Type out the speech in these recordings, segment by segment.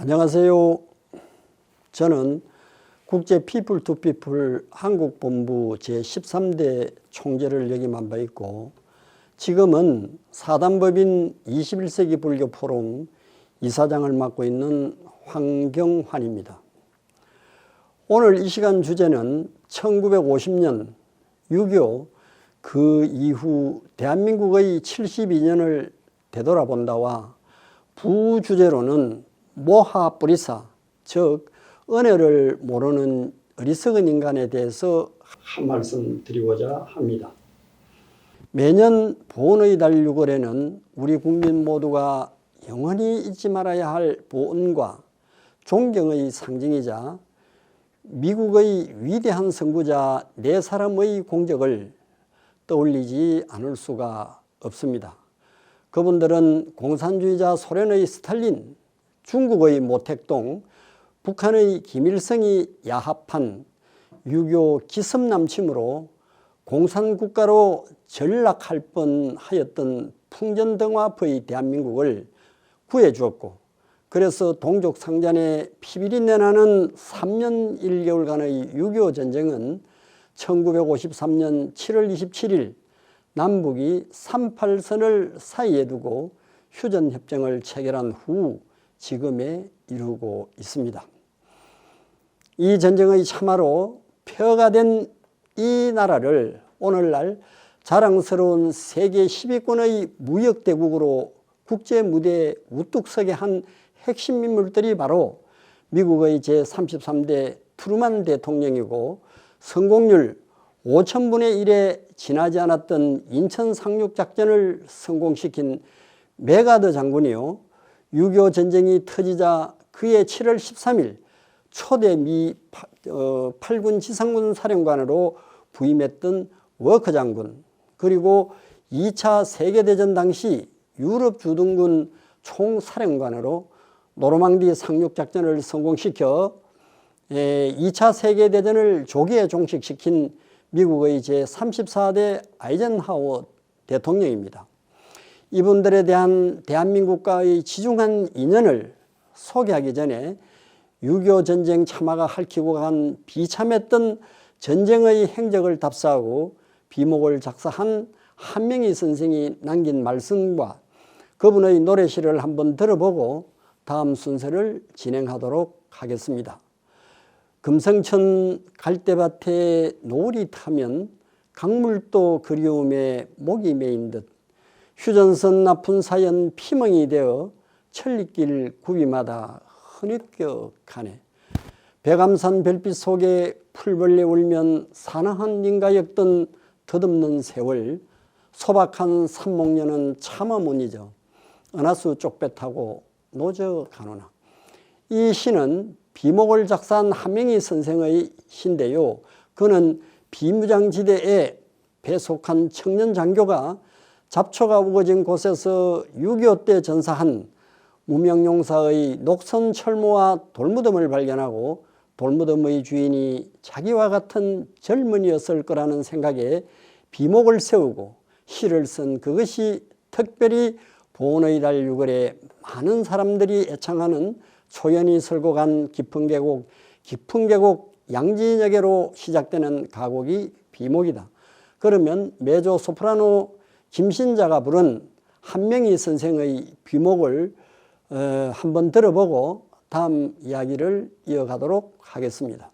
안녕하세요. 저는 국제 피플 투 피플 한국본부 제13대 총재를 역임한 바 있고, 지금은 사단법인 21세기 불교 포럼 이사장을 맡고 있는 황경환입니다. 오늘 이 시간 주제는 1950년 6.25 그 이후 대한민국의 72년을 되돌아본다와 부주제로는 모하뿌리사, 즉 은혜를 모르는 어리석은 인간에 대해서 한 말씀 드리고자 합니다. 매년 보은의 달 6월에는 우리 국민 모두가 영원히 잊지 말아야 할 보은과 존경의 상징이자 미국의 위대한 선구자 네 사람의 공적을 떠올리지 않을 수가 없습니다. 그분들은 공산주의자 소련의 스탈린, 중국의 모택동, 북한의 김일성이 야합한 6.25 기습남침으로 공산국가로 전락할 뻔하였던 풍전등화포의 대한민국을 구해주었고, 그래서 동족상잔의 피비리 내나는 3년 1개월간의 6.25 전쟁은 1953년 7월 27일 남북이 38선을 사이에 두고 휴전협정을 체결한 후 지금에 이르고 있습니다. 이 전쟁의 참화로 폐허가 된 이 나라를 오늘날 자랑스러운 세계 10위권의 무역대국으로 국제무대에 우뚝 서게 한 핵심 인물들이 바로 미국의 제33대 트루만 대통령이고, 성공률 5000분의 1에 지나지 않았던 인천 상륙작전을 성공시킨 메가더 장군이요, 6.25 전쟁이 터지자 그해 7월 13일 초대 미 8군 지상군 사령관으로 부임했던 워커 장군, 그리고 2차 세계대전 당시 유럽 주둔군 총사령관으로 노르망디 상륙작전을 성공시켜 2차 세계대전을 조기에 종식시킨 미국의 제34대 아이젠하워 대통령입니다. 이분들에 대한 대한민국과의 지중한 인연을 소개하기 전에 6.25 전쟁 참화가 핥히고 간 비참했던 전쟁의 행적을 답사하고 비목을 작사한 한명희 선생이 남긴 말씀과 그분의 노래시를 한번 들어보고 다음 순서를 진행하도록 하겠습니다. 금성천 갈대밭에 노을이 타면 강물도 그리움에 목이 메인 듯 휴전선 나쁜 사연 피멍이 되어 천리길 구비마다 흐느껴 가네. 백암산 별빛 속에 풀벌레 울면 사나한 인가였던 덧없는 세월, 소박한 삼목녀는 차마 못 잊어 은하수 쪽배 타고 노저 가노나. 이 시는 비목을 작사한 한명희 선생의 시인데요, 그는 비무장지대에 배속한 청년 장교가 잡초가 우거진 곳에서 6.25 때 전사한 무명용사의 녹선 철모와 돌무덤을 발견하고 돌무덤의 주인이 자기와 같은 젊은이였을 거라는 생각에 비목을 세우고 시를 쓴 그것이 특별히 보은의 달 6월에 많은 사람들이 애창하는 초연이 설고 간 깊은 계곡 양진역에로 시작되는 가곡이 비목이다. 그러면 메조 소프라노 김신자가 부른 한명희 선생의 비목을 한번 들어보고 다음 이야기를 이어가도록 하겠습니다.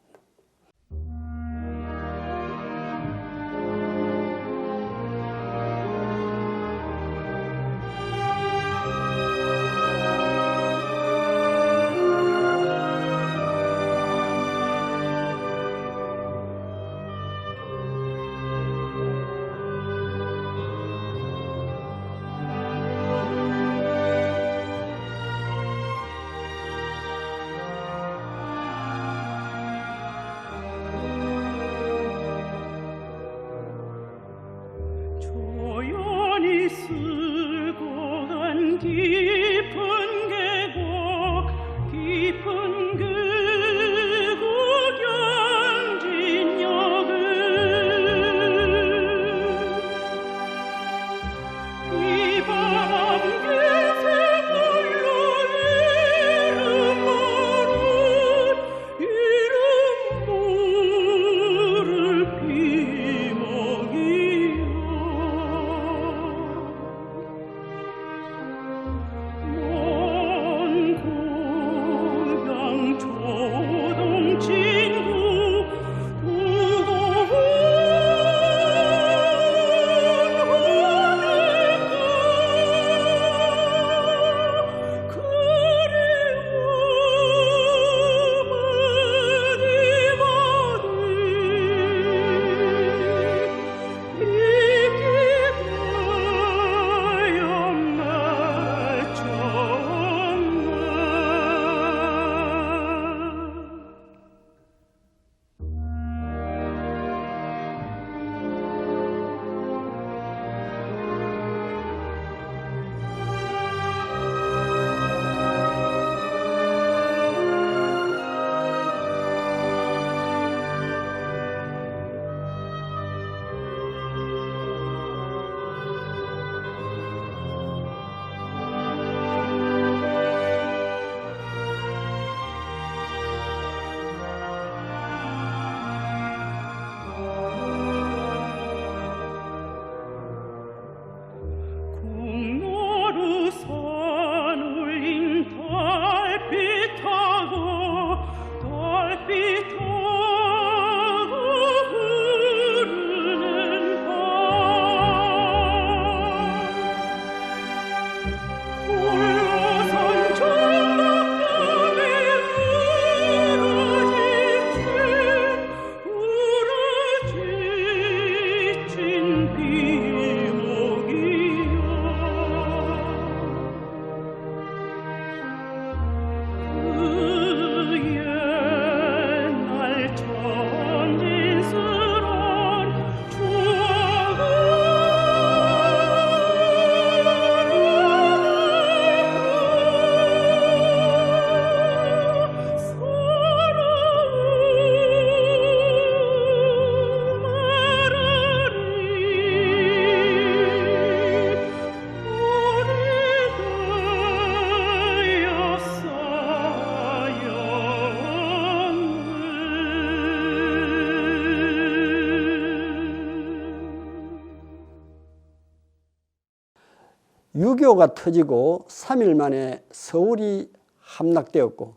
6.25가 터지고 3일 만에 서울이 함락되었고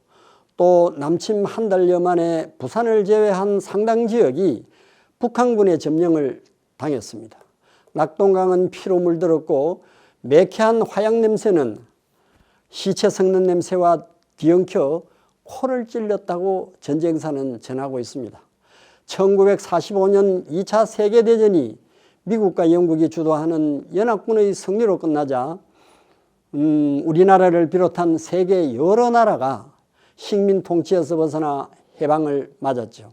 또 남침 한 달여 만에 부산을 제외한 상당 지역이 북한군의 점령을 당했습니다. 낙동강은 피로 물들었고 매캐한 화약 냄새는 시체 썩는 냄새와 뒤엉켜 코를 찔렸다고 전쟁사는 전하고 있습니다. 1945년 2차 세계대전이 미국과 영국이 주도하는 연합군의 승리로 끝나자 우리나라를 비롯한 세계 여러 나라가 식민 통치에서 벗어나 해방을 맞았죠.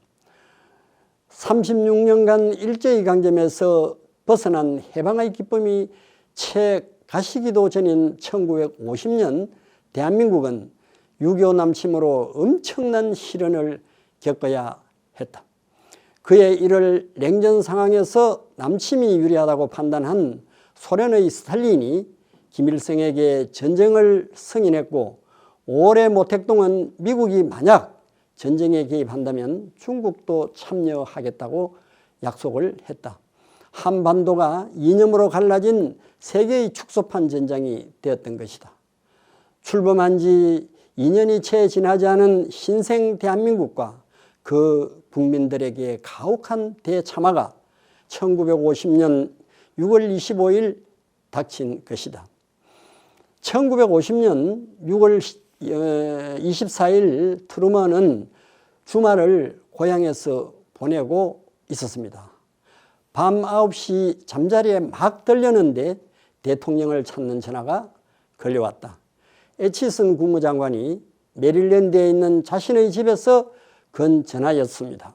36년간 일제히 강점에서 벗어난 해방의 기쁨이 채 가시기도 전인 1950년 대한민국은 6.25 남침으로 엄청난 시련을 겪어야 했다. 그의 이를 냉전 상황에서 남침이 유리하다고 판단한 소련의 스탈린이 김일성에게 전쟁을 승인했고 올해 모택동은 미국이 만약 전쟁에 개입한다면 중국도 참여하겠다고 약속을 했다. 한반도가 이념으로 갈라진 세계의 축소판 전장이 되었던 것이다. 출범한 지 2년이 채 지나지 않은 신생 대한민국과 그 국민들에게 가혹한 대참화가 1950년 6월 25일 닥친 것이다. 1950년 6월 24일 트루먼은 주말을 고향에서 보내고 있었습니다. 밤 9시 잠자리에 막 들렸는데 대통령을 찾는 전화가 걸려왔다. 애치슨 국무장관이 메릴랜드에 있는 자신의 집에서 건 전화였습니다.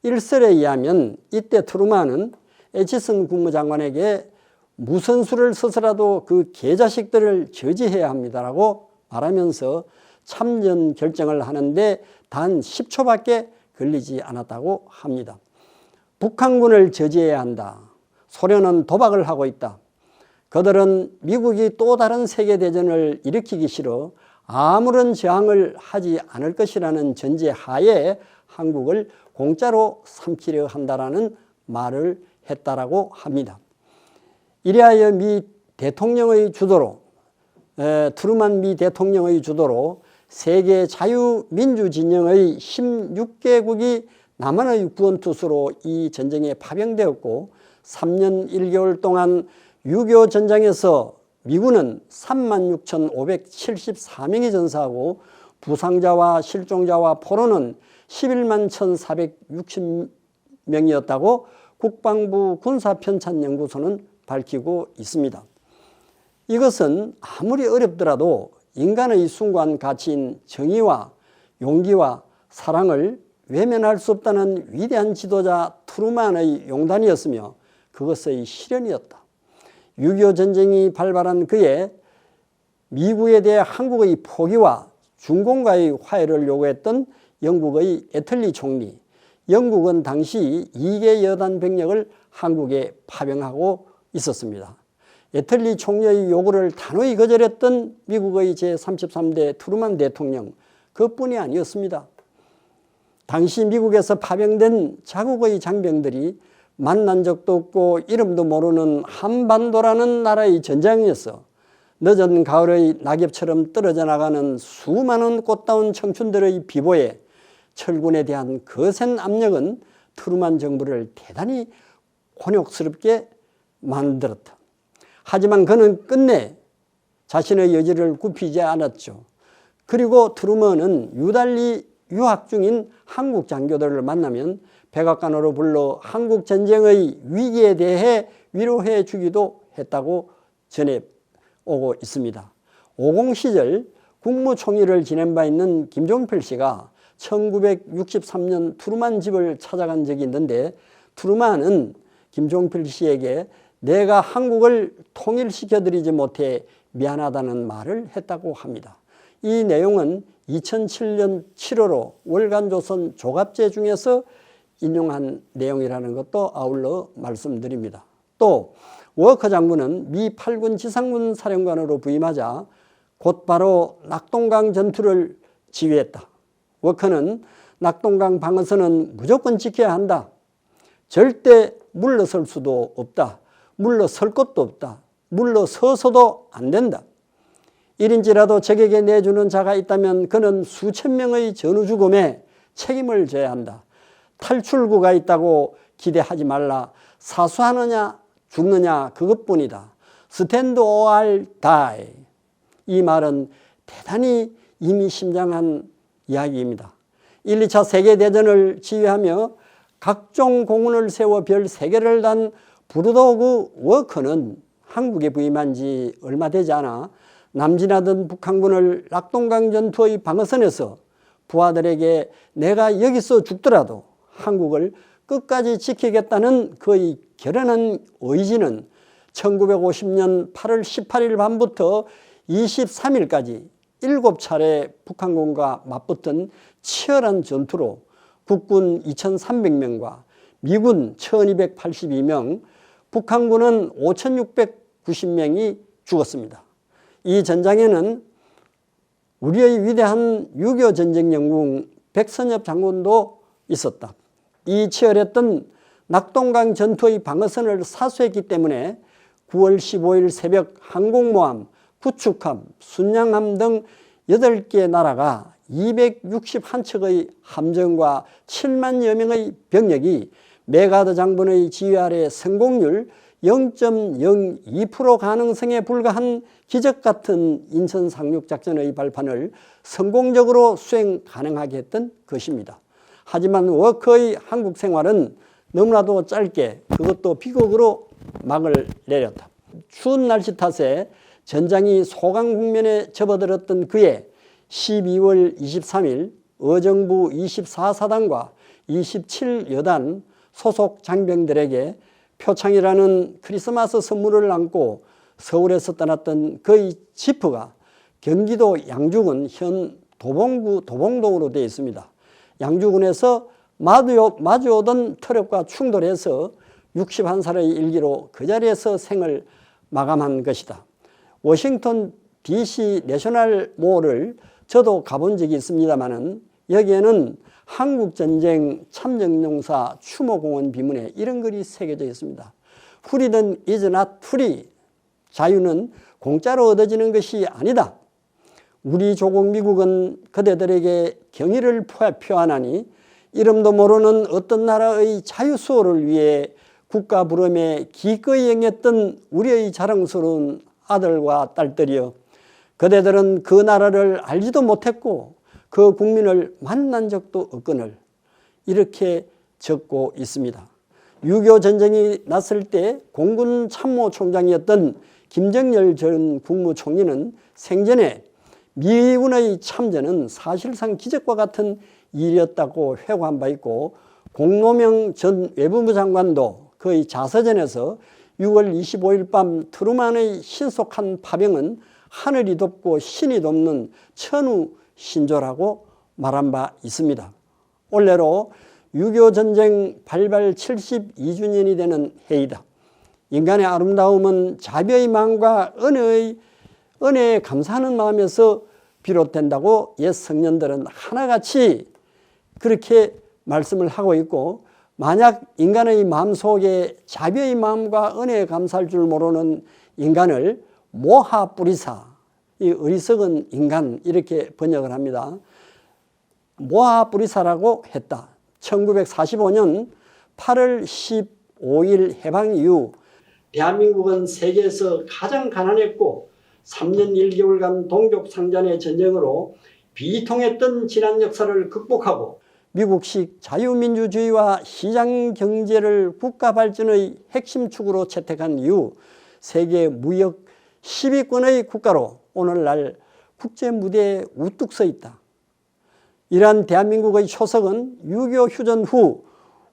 일설에 의하면 이때 트루먼은 애치슨 국무장관에게 무슨 수를 써서라도 그 개자식들을 저지해야 합니다라고 말하면서 참전 결정을 하는데 단 10초밖에 걸리지 않았다고 합니다. 북한군을 저지해야 한다. 소련은 도박을 하고 있다. 그들은 미국이 또 다른 세계대전을 일으키기 싫어 아무런 저항을 하지 않을 것이라는 전제하에 한국을 공짜로 삼키려 한다라는 말을 했다라고 합니다. 이래하여 미 대통령의 주도로 트루먼 미 대통령의 주도로 세계 자유민주진영의 16개국이 남한의 구원투수로 이 전쟁에 파병되었고 3년 1개월 동안 6.25 전장에서 미군은 36,574명이 전사하고 부상자와 실종자와 포로는 11만 1,460명이었다고 국방부 군사편찬연구소는 밝히고 있습니다. 이것은 아무리 어렵더라도 인간의 숭고한 가치인 정의와 용기와 사랑을 외면할 수 없다는 위대한 지도자 트루먼의 용단이었으며 그것의 실현이었다. 6.25 전쟁이 발발한 그해 미국에 대해 한국의 포기와 중공과의 화해를 요구했던 영국의 애틀리 총리, 영국은 당시 2개 여단 병력을 한국에 파병하고 있었습니다. 애틀리 총리의 요구를 단호히 거절했던 미국의 제33대 트루먼 대통령, 그뿐이 아니었습니다. 당시 미국에서 파병된 자국의 장병들이 만난 적도 없고 이름도 모르는 한반도라는 나라의 전장에서 늦은 가을의 낙엽처럼 떨어져 나가는 수많은 꽃다운 청춘들의 비보에 철군에 대한 거센 압력은 트루먼 정부를 대단히 곤욕스럽게 만들었다. 하지만 그는 끝내 자신의 여지를 굽히지 않았죠. 그리고 트루먼은 유달리 유학 중인 한국 장교들을 만나면 백악관으로 불러 한국 전쟁의 위기에 대해 위로해 주기도 했다고 전해오고 있습니다. 50 시절 국무총리를 지낸 바 있는 김종필 씨가 1963년 트루먼 집을 찾아간 적이 있는데 트루먼은 김종필 씨에게 내가 한국을 통일시켜드리지 못해 미안하다는 말을 했다고 합니다. 이 내용은 2007년 7월호 월간조선 조갑제 중에서 인용한 내용이라는 것도 아울러 말씀드립니다. 또 워커 장군은 미 8군 지상군 사령관으로 부임하자 곧바로 낙동강 전투를 지휘했다. 워커는 낙동강 방어선은 무조건 지켜야 한다. 절대 물러설 수도 없다. 물러설 것도 없다. 물러서서도 안 된다. 1인지라도 적에게 내주는 자가 있다면 그는 수천 명의 전후 죽음에 책임을 져야 한다. 탈출구가 있다고 기대하지 말라. 사수하느냐 죽느냐 그것뿐이다. Stand or die. 이 말은 대단히 의미심장한 이야기입니다. 1, 2차 세계대전을 지휘하며 각종 공군을 세워 별 3개를 단 브루도그 워커는 한국에 부임한 지 얼마 되지 않아 남진하던 북한군을 낙동강 전투의 방어선에서 부하들에게 내가 여기서 죽더라도 한국을 끝까지 지키겠다는 그의 결연한 의지는 1950년 8월 18일 밤부터 23일까지 7차례 북한군과 맞붙은 치열한 전투로 국군 2,300명과 미군 1,282명, 북한군은 5,690명이 죽었습니다. 이 전장에는 우리의 위대한 6.25 전쟁 영웅 백선엽 장군도 있었다. 이 치열했던 낙동강 전투의 방어선을 사수했기 때문에 9월 15일 새벽 항공모함, 구축함, 순양함 등 8개 나라가 261척의 함정과 7만여 명의 병력이 메가더 장군의 지휘 아래 성공률 0.02% 가능성에 불과한 기적같은 인천 상륙작전의 발판을 성공적으로 수행 가능하게 했던 것입니다. 하지만 워커의 한국 생활은 너무나도 짧게 그것도 비극으로 막을 내렸다. 추운 날씨 탓에 전장이 소강 국면에 접어들었던 그해 12월 23일 의정부 24사단과 27여단 소속 장병들에게 표창이라는 크리스마스 선물을 안고 서울에서 떠났던 그의 지프가 경기도 양주군 현 도봉구 도봉동으로 되어 있습니다. 양주군에서 마주오던 트럭과 충돌해서 61살의 일기로 그 자리에서 생을 마감한 것이다. 워싱턴 DC 내셔널 몰을 저도 가본 적이 있습니다만은 여기에는 한국전쟁 참전용사 추모공원 비문에 이런 글이 새겨져 있습니다. Freedom is not free. 자유는 공짜로 얻어지는 것이 아니다. 우리 조국 미국은 그대들에게 경의를 표하나니 이름도 모르는 어떤 나라의 자유수호를 위해 국가 부름에 기꺼이 응했던 우리의 자랑스러운 아들과 딸들이여, 그대들은 그 나라를 알지도 못했고 그 국민을 만난 적도 없거늘, 이렇게 적고 있습니다. 6.25 전쟁이 났을 때 공군 참모총장이었던 김정열 전 국무총리는 생전에 미군의 참전은 사실상 기적과 같은 일이었다고 회고한 바 있고, 공로명 전 외무부 장관도 그의 자서전에서 6월 25일 밤 트루만의 신속한 파병은 하늘이 돕고 신이 돕는 천우신조라고 말한 바 있습니다. 올해로 6.25 전쟁 발발 72주년이 되는 해이다. 인간의 아름다움은 자비의 마음과 은혜에 감사하는 마음에서 비롯된다고 옛 성년들은 하나같이 그렇게 말씀을 하고 있고, 만약 인간의 마음속에 자비의 마음과 은혜에 감사할 줄 모르는 인간을 모하뿌리사, 이 어리석은 인간, 이렇게 번역을 합니다. 모하뿌리사라고 했다. 1945년 8월 15일 해방 이후 대한민국은 세계에서 가장 가난했고 3년 1개월간 동족상잔의 전쟁으로 비통했던 지난 역사를 극복하고 미국식 자유민주주의와 시장경제를 국가 발전의 핵심 축으로 채택한 이후 세계 무역 10위권의 국가로 오늘날 국제무대에 우뚝 서 있다. 이러한 대한민국의 초석은 6.25 휴전 후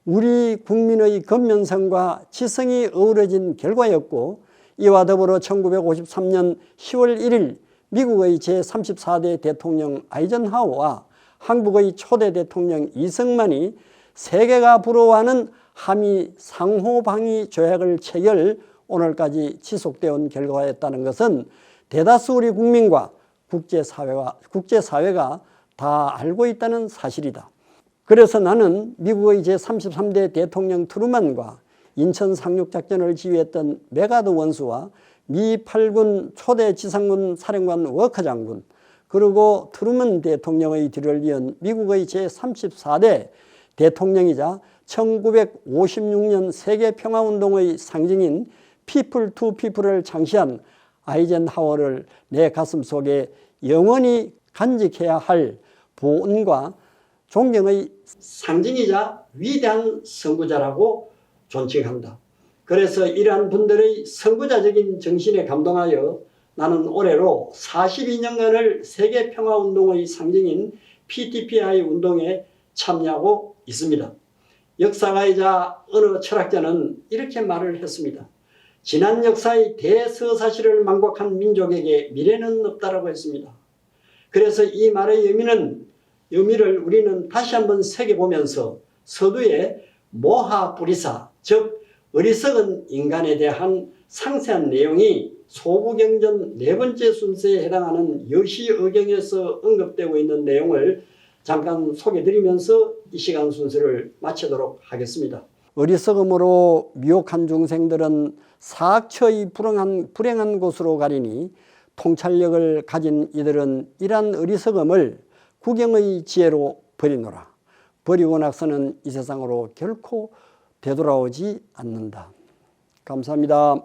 우리 국민의 근면성과 지성이 어우러진 결과였고, 이와 더불어 1953년 10월 1일 미국의 제34대 대통령 아이젠하워와 한국의 초대 대통령 이승만이 세계가 부러워하는 한미 상호방위 조약을 체결, 오늘까지 지속되어 온 결과였다는 것은 대다수 우리 국민과 국제사회가 다 알고 있다는 사실이다. 그래서 나는 미국의 제33대 대통령 트루만과 인천 상륙작전을 지휘했던 메가더 원수와 미 8군 초대 지상군 사령관 워커 장군, 그리고 트루먼 대통령의 뒤를 이은 미국의 제34대 대통령이자 1956년 세계평화운동의 상징인 피플 투 피플을 창시한 아이젠하워를 내 가슴속에 영원히 간직해야 할 보은과 존경의 상징이자 위대한 선구자라고 존칭한다. 그래서 이러한 분들의 선구자적인 정신에 감동하여 나는 올해로 42년간을 세계평화운동의 상징인 PTPI 운동에 참여하고 있습니다. 역사가이자 어느 철학자는 이렇게 말을 했습니다. 지난 역사의 대서사시를 망곡한 민족에게 미래는 없다라고 했습니다. 그래서 이 말의 의미를 우리는 다시 한번 새겨보면서 서두에 모하뿌리사, 즉 어리석은 인간에 대한 상세한 내용이 소부경전 4번째 순서에 해당하는 여시의경에서 언급되고 있는 내용을 잠깐 소개드리면서 이 시간 순서를 마치도록 하겠습니다. 어리석음으로 미혹한 중생들은 사악처의 불행한 곳으로 가리니 통찰력을 가진 이들은 이러한 어리석음을 구경의 지혜로 버리노라. 버리고 나서는 이 세상으로 결코 되돌아오지 않는다. 감사합니다.